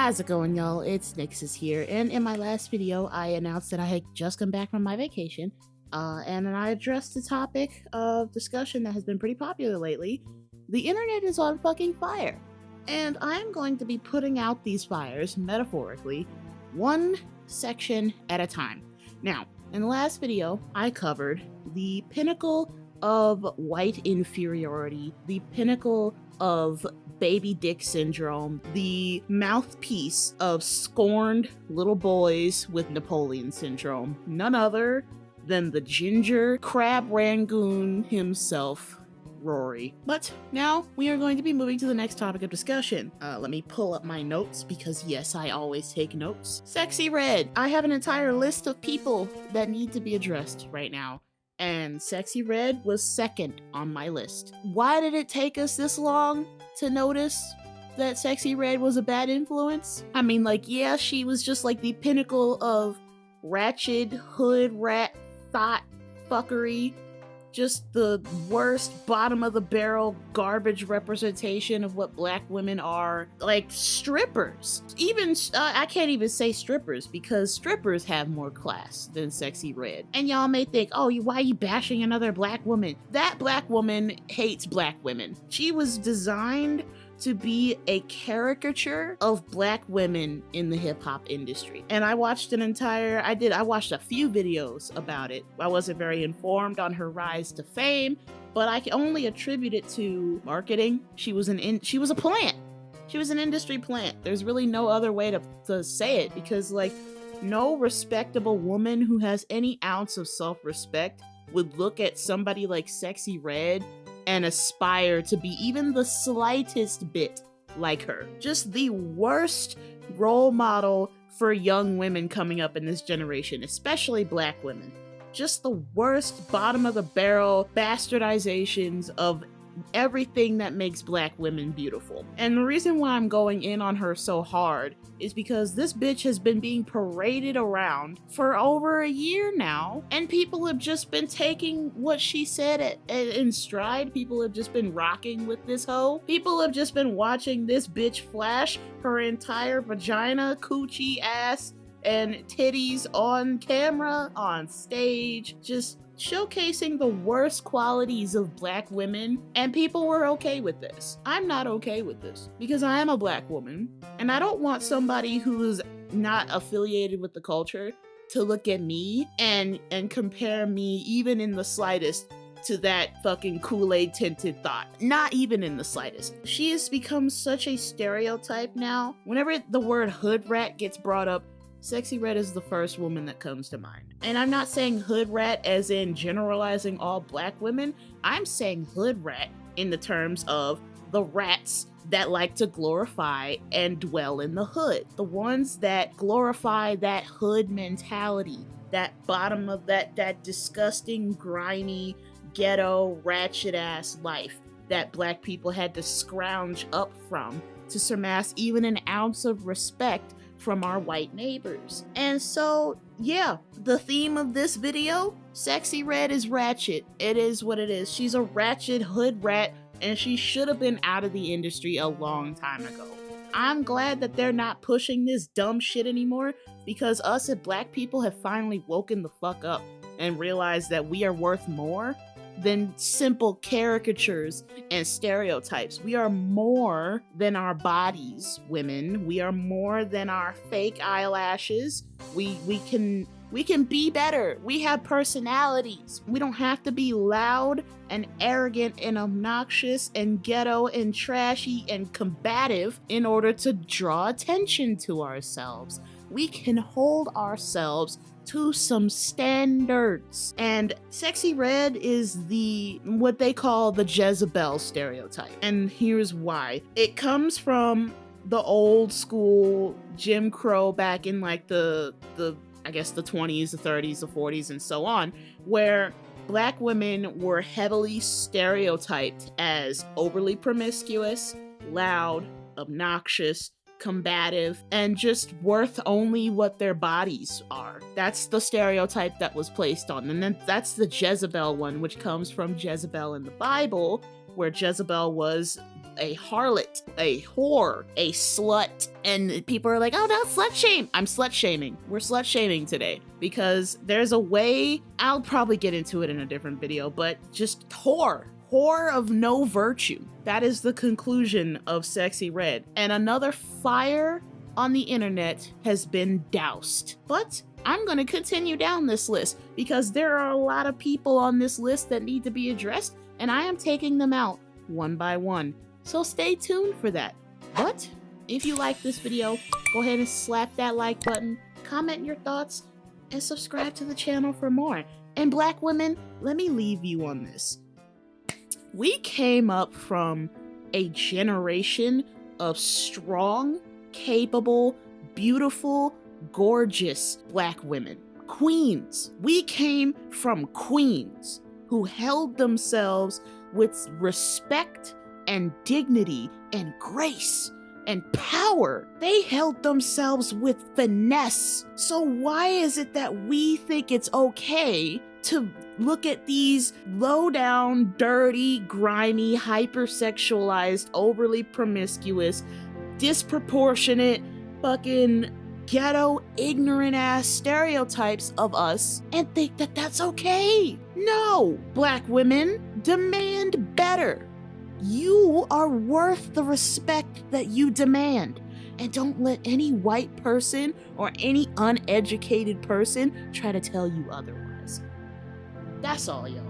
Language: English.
How's it going, y'all? It's Nixus here, and in my last video, I announced that I had just come back from my vacation, and I addressed the topic of discussion that has been pretty popular lately. The internet is on fucking fire, and I'm going to be putting out these fires, metaphorically, one section at a time. Now, in the last video, I covered the pinnacle of white inferiority, the pinnacle of baby dick syndrome, the mouthpiece of scorned little boys with Napoleon syndrome, none other than the ginger crab rangoon himself, Rory. But now we are going to be moving to the next topic of discussion. Let me pull up my notes because yes, I always take notes. Sexxy Red. I have an entire list of people that need to be addressed right now, and Sexxy Red was second on my list. Why did it take us this long to notice that Sexxy Red was a bad influence? I mean, like, yeah, she was just like the pinnacle of ratchet, hood rat, thought fuckery. Just the worst bottom of the barrel garbage representation of what black women are. Like strippers. Even, I can't even say strippers because strippers have more class than Sexxy Red. And y'all may think, oh, why are you bashing another black woman? That black woman hates black women. She was designed to be a caricature of black women in the hip-hop industry. And I watched I watched a few videos about it. I wasn't very informed on her rise to fame, but I can only attribute it to marketing. She was a plant. She was an industry plant. There's really no other way to say it, because like no respectable woman who has any ounce of self-respect would look at somebody like Sexxy Red and aspire to be even the slightest bit like her. Just the worst role model for young women coming up in this generation, especially black women. Just the worst bottom of the barrel bastardizations of everything that makes black women beautiful. And the reason why I'm going in on her so hard is because this bitch has been being paraded around for over a year now, and people have just been taking what she said in stride. People have just been rocking with this hoe. People have just been watching this bitch flash her entire vagina, coochie, ass, and titties on camera, on stage, just showcasing the worst qualities of black women, and people were okay with this. I'm not okay with this because I am a black woman, and I don't want somebody who's not affiliated with the culture to look at me and compare me even in the slightest to that fucking Kool-Aid tinted thought. Not even in the slightest. She has become such a stereotype now. Whenever the word hood rat gets brought up, Sexxy Red is the first woman that comes to mind. And I'm not saying hood rat as in generalizing all black women. I'm saying hood rat in the terms of the rats that like to glorify and dwell in the hood. The ones that glorify that hood mentality, that bottom of that disgusting, grimy, ghetto, ratchet ass life that black people had to scrounge up from to surpass even an ounce of respect from our white neighbors. And so, yeah, the theme of this video, Sexxy Red is ratchet. It is what it is. She's a ratchet hood rat, and she should have been out of the industry a long time ago. I'm glad that they're not pushing this dumb shit anymore, because us as black people have finally woken the fuck up and realized that we are worth more than simple caricatures and stereotypes. We are more than our bodies, women. We are more than our fake eyelashes. We can be better. We have personalities. We don't have to be loud and arrogant and obnoxious and ghetto and trashy and combative in order to draw attention to ourselves. We can hold ourselves to some standards. And Sexxy Red is what they call the Jezebel stereotype. And here's why. It comes from the old school Jim Crow back in like the I guess the 20s, the 30s, the 40s, and so on, where black women were heavily stereotyped as overly promiscuous, loud, obnoxious, combative, and just worth only what their bodies are. That's the stereotype that was placed on. And then that's the Jezebel one, which comes from Jezebel in the Bible, where Jezebel was a harlot, a whore, a slut. And people are like, oh, no, slut shame. I'm slut shaming. We're slut shaming today because there's a way, I'll probably get into it in a different video, but just whore of no virtue. That is the conclusion of Sexxy Red. And another fire on the internet has been doused. But I'm going to continue down this list because there are a lot of people on this list that need to be addressed, and I am taking them out one by one. So stay tuned for that. But if you like this video, go ahead and slap that like button, comment your thoughts, and subscribe to the channel for more. And black women, let me leave you on this. We came up from a generation of strong, capable, beautiful, gorgeous black women. Queens. We came from queens who held themselves with respect and dignity and grace and power. They held themselves with finesse. So why is it that we think it's okay to look at these low down, dirty, grimy, hypersexualized, overly promiscuous, disproportionate, fucking ghetto, ignorant ass stereotypes of us and think that that's okay? No! Black women, demand better. You are worth the respect that you demand. And don't let any white person or any uneducated person try to tell you otherwise. That's all, y'all.